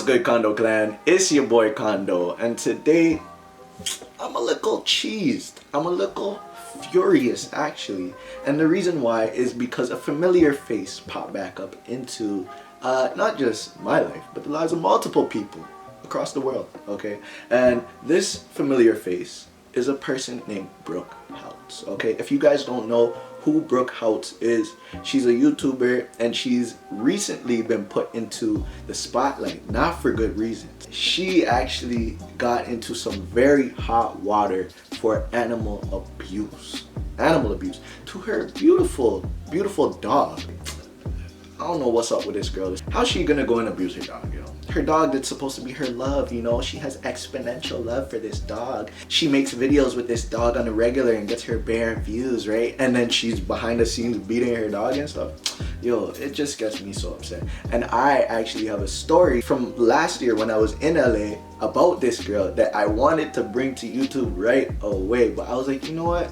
good, Condeau clan? It's your boy Condeau, and today I'm a little cheesed. I'm a little furious actually, and the reason why is because a familiar face popped back up into not just my life, but the lives of multiple people across the world. Okay, and this familiar face is a person named Brooke Houts. Okay, if you guys don't know who Brooke Houts is, she's a YouTuber and she's recently been put into the spotlight, not for good reasons. She actually got into some very hot water for animal abuse to her beautiful dog. I don't know what's up with this girl. How's she gonna go and abuse her dog, you know? Her dog that's supposed to be her love, you know? She has exponential love for this dog. She makes videos with this dog on the regular and gets her bare views, right? And then she's behind the scenes beating her dog and stuff. Yo, it just gets me so upset. And I actually have a story from last year when I was in LA about this girl that I wanted to bring to YouTube right away. But I was like, you know what?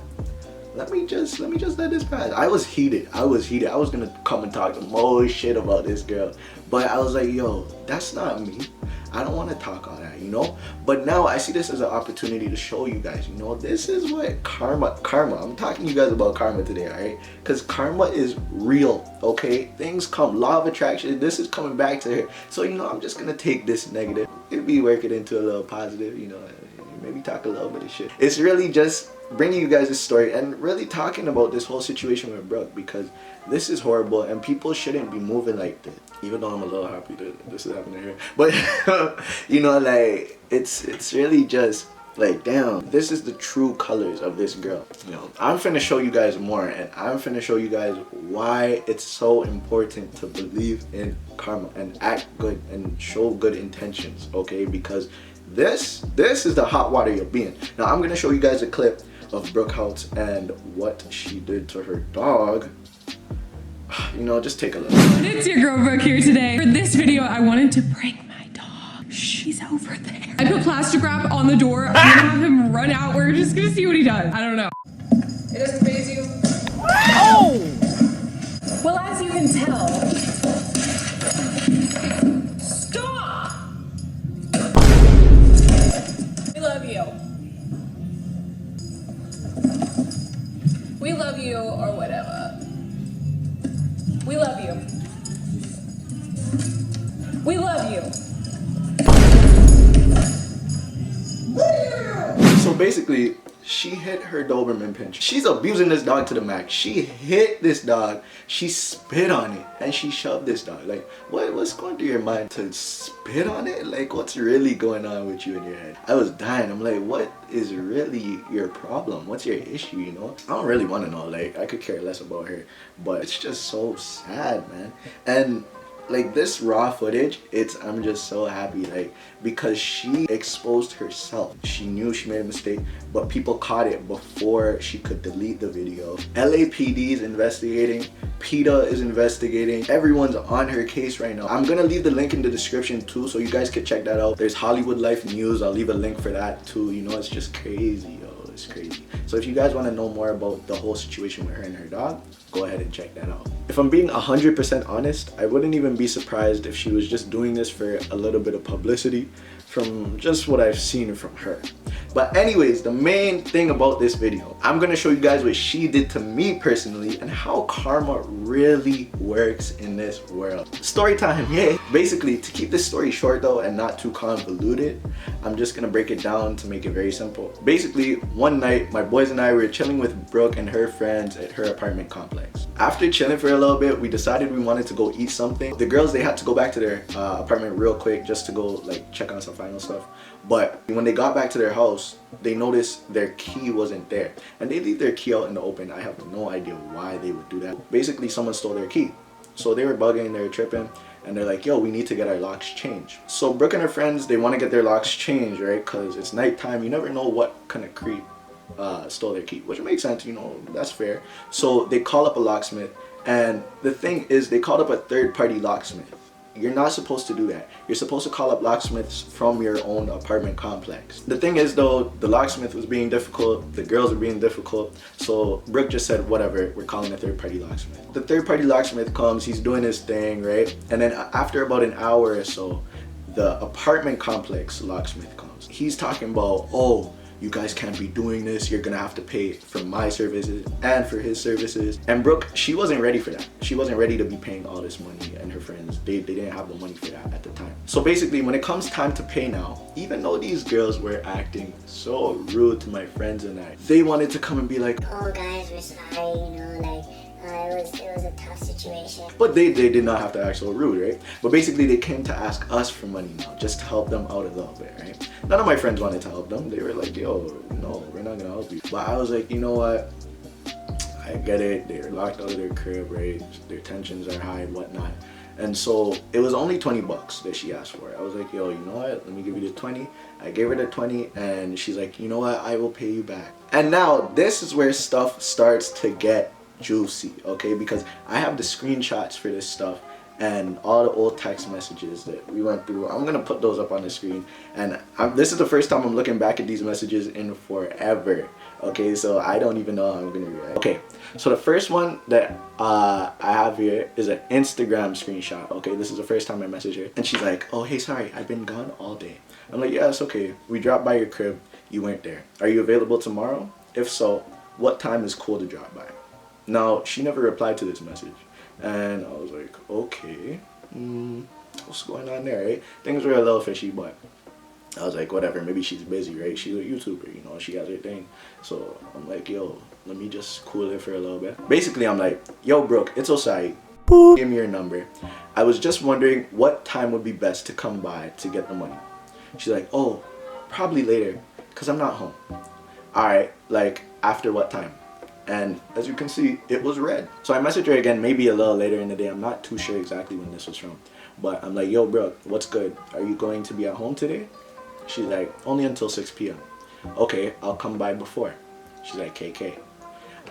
Let me just let this pass. I was heated. I was gonna come and talk the most shit about this girl, but I was like, yo, that's not me. I don't want to talk all that, you know. But now I see this as an opportunity to show you guys, you know, this is what karma. I'm talking to you guys about karma today, alright? Because karma is real, okay? Things come, law of attraction. This is coming back to her. So, you know, I'm just gonna take this negative, maybe work it into a little positive, you know, maybe talk a little bit of shit. It's really just bringing you guys this story and really talking about this whole situation with Brooke, because this is horrible and people shouldn't be moving like this. Even though I'm a little happy that this is happening here, but you know, like it's really just like, damn, this is the true colors of this girl. You know, I'm finna show you guys more, and I'm finna show you guys why it's so important to believe in karma and act good and show good intentions, okay? Because this is the hot water you'll be in. Now I'm gonna show you guys a clip of Brooke Houts and what she did to her dog. You know, just take a look. It's your girl Brooke here today. For this video, I wanted to prank my dog. She's over there. I put plastic wrap on the door. I'm gonna have him run out. We're just gonna see what he does. I don't know. It doesn't faze you. Oh! Well, as you can tell. Stop! We love you. We love you, or whatever. We love you. We love you. So basically, she hit her Doberman pincher. She's abusing this dog to the max. She hit this dog, she spit on it, and she shoved this dog. Like, what's going through your mind to spit on it? Like, what's really going on with you in your head? I was dying. I'm like, what is really your problem? What's your issue, you know? I don't really want to know. Like, I could care less about her, but it's just so sad, man. And like, this raw footage, I'm just so happy, like, because she exposed herself. She knew she made a mistake, but people caught it before she could delete the video. LAPD is investigating, PETA is investigating, everyone's on her case right now. I'm gonna leave the link in the description too, so you guys can check that out. There's Hollywood Life News, I'll leave a link for that too. You know, it's just crazy, yo, it's crazy. So if you guys want to know more about the whole situation with her and her dog, go ahead and check that out. If I'm being 100% honest, I wouldn't even be surprised if she was just doing this for a little bit of publicity from just what I've seen from her. But anyways, the main thing about this video, I'm gonna show you guys what she did to me personally and how karma really works in this world. Story time, yay! Basically, to keep this story short though and not too convoluted, I'm just gonna break it down to make it very simple. Basically, one night, my boys and I were chilling with Brooke and her friends at her apartment complex. After chilling for a little bit, we decided we wanted to go eat something. The girls, they had to go back to their apartment real quick just to go like check on some final stuff. But when they got back to their house, they noticed their key wasn't there. And they leave their key out in the open. I have no idea why they would do that. Basically, someone stole their key. So they were bugging, they were tripping, and they're like, yo, we need to get our locks changed. So Brooke and her friends, they want to get their locks changed, right? Because it's nighttime, you never know what kind of creep stole their key, which makes sense, you know, that's fair. So they call up a locksmith, and the thing is, they called up a third-party locksmith. You're not supposed to do that. You're supposed to call up locksmiths from your own apartment complex. The thing is though, the locksmith was being difficult, the girls were being difficult, so Brooke just said, whatever, we're calling a third-party locksmith. The third-party locksmith comes, he's doing his thing, right? And then after about an hour or so, the apartment complex locksmith comes. He's talking about, oh, you guys can't be doing this. You're gonna have to pay for my services and for his services. And Brooke, she wasn't ready for that. She wasn't ready to be paying all this money, and her friends, they didn't have the money for that at the time. So basically, when it comes time to pay now, even though these girls were acting so rude to my friends and I, they wanted to come and be like, oh guys, we're sorry, you know, like, it was a tough situation. but they did not have to act so rude, right? But basically they came to ask us for money now, just to help them out a little bit, right? None of my friends wanted to help them. They were like, yo, no, we're not gonna help you. But I was like, you know what? I get it. They're locked out of their crib, right? Their tensions are high, whatnot. And so it was only 20 bucks that she asked for. I was like, yo, you know what? Let me give you the 20. I gave her the 20 and she's like, you know what? I will pay you back. And now this is where stuff starts to get juicy, okay? Because I have the screenshots for this stuff and all the old text messages that we went through. I'm gonna put those up on the screen, and this is the first time I'm looking back at these messages in forever, okay? So I don't even know how I'm gonna react. Okay, so the first one that I have here is an Instagram screenshot, okay? This is the first time I messaged her, and she's like, oh, hey, sorry, I've been gone all day. I'm like, yeah, it's okay. We dropped by your crib, you weren't there. Are you available tomorrow? If so, what time is cool to drop by? Now, she never replied to this message. And I was like, okay, what's going on there, right? Things were a little fishy, but I was like, whatever, maybe she's busy, right? She's a YouTuber, you know, she has her thing. So I'm like, yo, let me just cool it for a little bit. Basically, I'm like, yo, Brooke, it's Osai. Give me your number. I was just wondering what time would be best to come by to get the money. She's like, oh, probably later, because I'm not home. All right, like, after what time? And as you can see, it was red. So I messaged her again, maybe a little later in the day. I'm not too sure exactly when this was from. But I'm like, yo, bro, what's good? Are you going to be at home today? She's like, only until 6 p.m. Okay, I'll come by before. She's like, KK.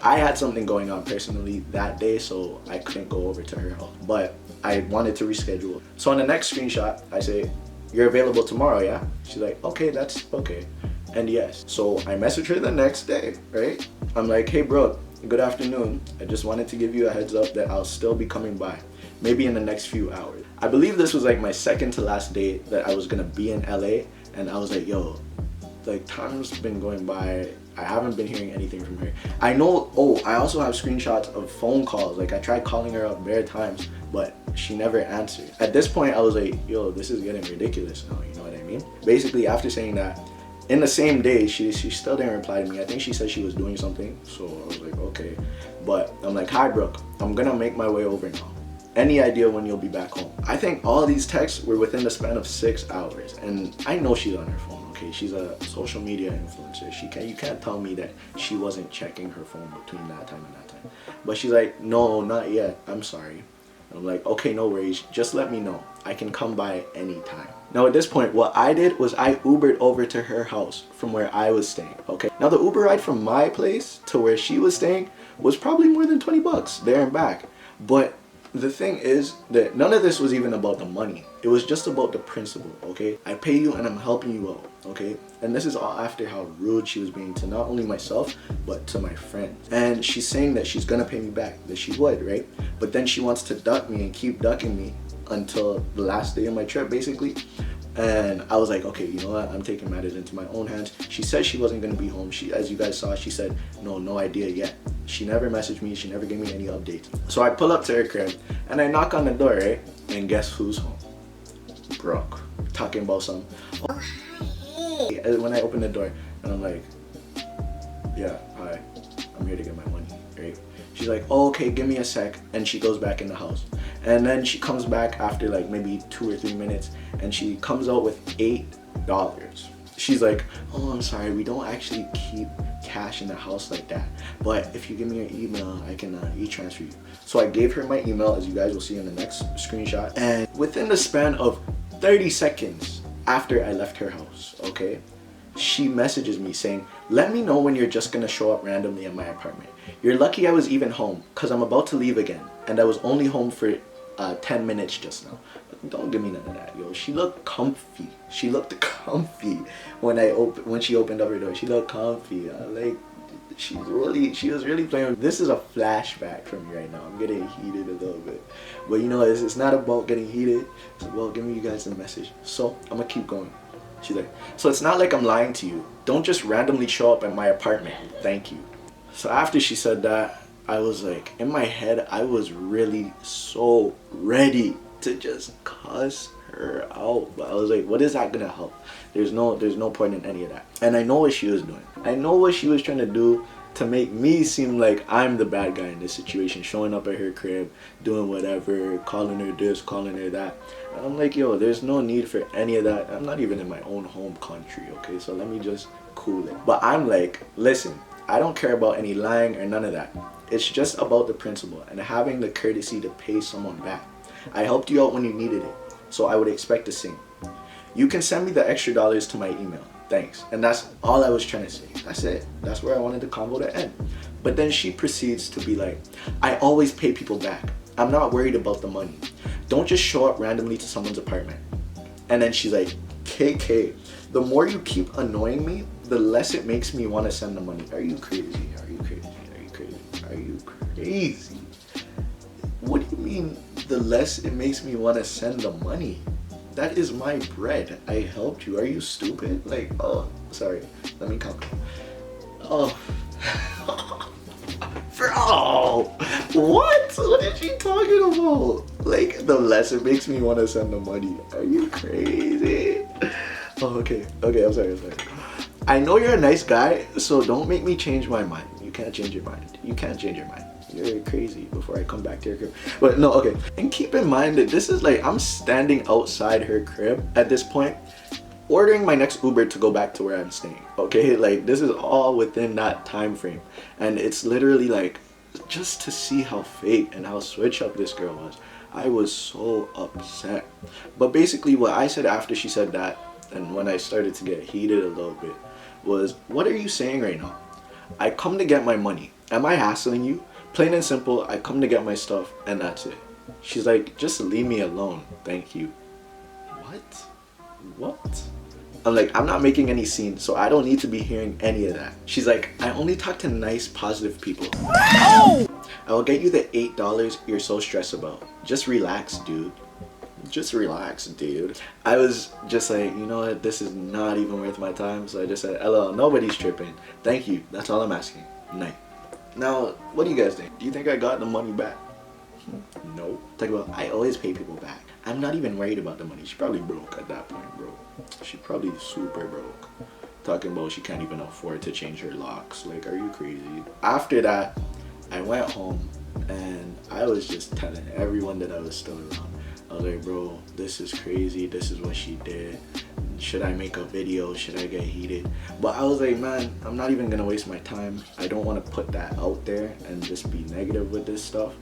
I had something going on personally that day, so I couldn't go over to her house. But I wanted to reschedule. So on the next screenshot, I say, you're available tomorrow, yeah? She's like, okay, that's okay. And yes, so I messaged her the next day, right? I'm like, hey bro, good afternoon. I just wanted to give you a heads up that I'll still be coming by, maybe in the next few hours. I believe this was like my second to last day that I was gonna be in LA, and I was like, yo, like time's been going by. I haven't been hearing anything from her. I know, oh, I also have screenshots of phone calls. Like I tried calling her up bare times, but she never answered. At this point, I was like, yo, this is getting ridiculous now, you know what I mean? Basically, after saying that, in the same day, she still didn't reply to me. I think she said she was doing something, so I was like, okay. But I'm like, hi Brooke, I'm gonna make my way over now. Any idea when you'll be back home? I think all these texts were within the span of 6 hours, and I know she's on her phone, okay? She's a social media influencer. You can't tell me that she wasn't checking her phone between that time and that time. But she's like, no, not yet, I'm sorry. I'm like, okay, no worries, just let me know. I can come by anytime. Now at this point, what I did was I Ubered over to her house from where I was staying, okay? Now the Uber ride from my place to where she was staying was probably more than 20 bucks there and back. But the thing is that none of this was even about the money. It was just about the principle, okay? I pay you and I'm helping you out, okay? And this is all after how rude she was being to not only myself, but to my friends. And she's saying that she's gonna pay me back, that she would, right? But then she wants to duck me and keep ducking me until the last day of my trip, basically. And I was like, okay, you know what? I'm taking matters into my own hands. She said she wasn't gonna be home. She, as you guys saw, she said, no idea yet. She never messaged me. She never gave me any updates. So I pull up to her crib and I knock on the door, right? And guess who's home? Brooke. Talking about some. Oh, hi. And when I open the door and I'm like, yeah, hi, I'm here to get my money, right? She's like, oh, okay, give me a sec. And she goes back in the house. And then she comes back after like maybe 2 or 3 minutes and she comes out with $8. She's like, oh, I'm sorry, we don't actually keep cash in the house like that. But if you give me your email, I can e-transfer you. So I gave her my email, as you guys will see in the next screenshot. And within the span of 30 seconds after I left her house, okay, she messages me saying, let me know when you're just gonna show up randomly at my apartment. You're lucky I was even home, cause I'm about to leave again. And I was only home for 10 minutes just now. Don't give me none of that, yo. She looked comfy. She looked comfy when she opened up her door. She looked comfy. Like, she was really playing. This is a flashback for me right now. I'm getting heated a little bit, but you know, it's not about getting heated. It's about giving you guys a message. So I'm gonna keep going. She's like, so it's not like I'm lying to you. Don't just randomly show up at my apartment. Thank you. So after she said that, I was like, in my head, I was really so ready to just cuss her out. But I was like, what is that gonna help? There's no point in any of that. And I know what she was doing. I know what she was trying to do to make me seem like I'm the bad guy in this situation, showing up at her crib, doing whatever, calling her this, calling her that. And I'm like, yo, there's no need for any of that. I'm not even in my own home country, okay? So let me just cool it. But I'm like, listen, I don't care about any lying or none of that. It's just about the principle and having the courtesy to pay someone back. I helped you out when you needed it, so I would expect the same. You can send me the extra dollars to my email. Thanks. And that's all I was trying to say. That's it. That's where I wanted the convo to end. But then she proceeds to be like, I always pay people back. I'm not worried about the money. Don't just show up randomly to someone's apartment. And then she's like, KK, the more you keep annoying me, the less it makes me want to send the money. Are you crazy? Are you crazy? Are you crazy? Are you crazy? What do you mean the less it makes me want to send the money? That is my bread. I helped you. Are you stupid? Like, oh, sorry. Let me count. Oh. Bro, what? What is she talking about? Like, the less it makes me want to send the money. Are you crazy? Oh, okay. Okay, I'm sorry. I know you're a nice guy, so don't make me change my mind. You can't change your mind. You can't change your mind. You're crazy before I come back to your crib. But no, okay. And keep in mind that this is like, I'm standing outside her crib at this point, ordering my next Uber to go back to where I'm staying. Okay, like this is all within that time frame. And it's literally like, just to see how fake and how switch up this girl was, I was so upset. But basically what I said after she said that, and when I started to get heated a little bit, was, what are you saying right now? I come to get my money. Am I hassling you? Plain and simple, I come to get my stuff and that's it. She's like, just leave me alone, thank you. What? I'm like, I'm not making any scenes, so I don't need to be hearing any of that. She's like, I only talk to nice, positive people. Oh! I will get you the $8 you're so stressed about. Just relax, dude. Just relax, dude. I was just like, you know what, this is not even worth my time, so I just said, LOL, nobody's tripping. Thank you, that's all I'm asking. Night. Now, what do you guys think? Do you think I got the money back? No. Talk about, I always pay people back. I'm not even worried about the money. She probably broke at that point, bro. She probably super broke. Talking about she can't even afford to change her locks. Like, are you crazy? After that, I went home and I was just telling everyone that I was still around. I was like, bro, this is crazy. This is what she did. Should I make a video? Should I get heated? But I was like, man, I'm not even gonna waste my time. I don't want to put that out there and just be negative with this stuff.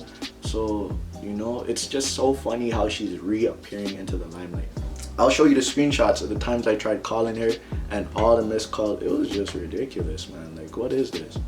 So, you know, it's just so funny how she's reappearing into the limelight. I'll show you the screenshots of the times I tried calling her and all the missed calls. It was just ridiculous, man. Like, what is this?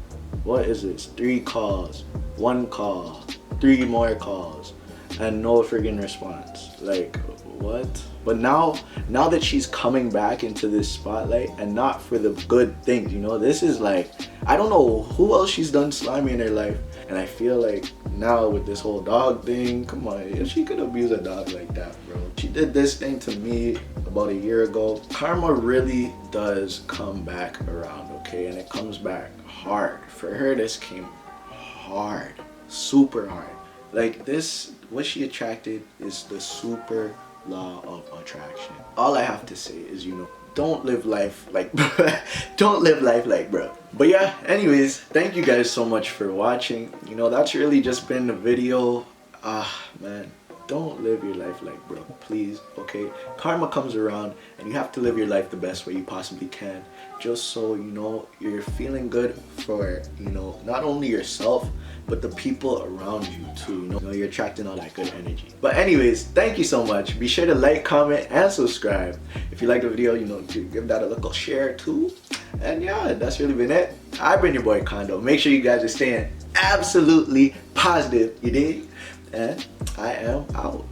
What is this? 3 calls, 1 call, 3 more calls, and no friggin' response. Like, what? But now that she's coming back into this spotlight, and not for the good things, you know, this is like, I don't know who else she's done slimy in her life, and I feel like now with this whole dog thing, come on, if she could abuse a dog like that, bro. She did this thing to me about a year ago. Karma really does come back around, okay, and it comes back hard. For her, this came hard, super hard. Like this, what she attracted is the super law of attraction. All I have to say is, you know, don't live life like don't live life like bro. But yeah, anyways, thank you guys so much for watching. You know, that's really just been the video. Man, don't live your life like bro, please, okay? Karma comes around and you have to live your life the best way you possibly can, just so, you know, you're feeling good for, you know, not only yourself but the people around you too. You know, you're attracting all that good energy. But anyways, thank you so much. Be sure to like, comment, and subscribe. If you like the video, you know, give that a little share too. And yeah, that's really been it. I've been your boy Condeau. Make sure you guys are staying absolutely positive, you dig? And I am out.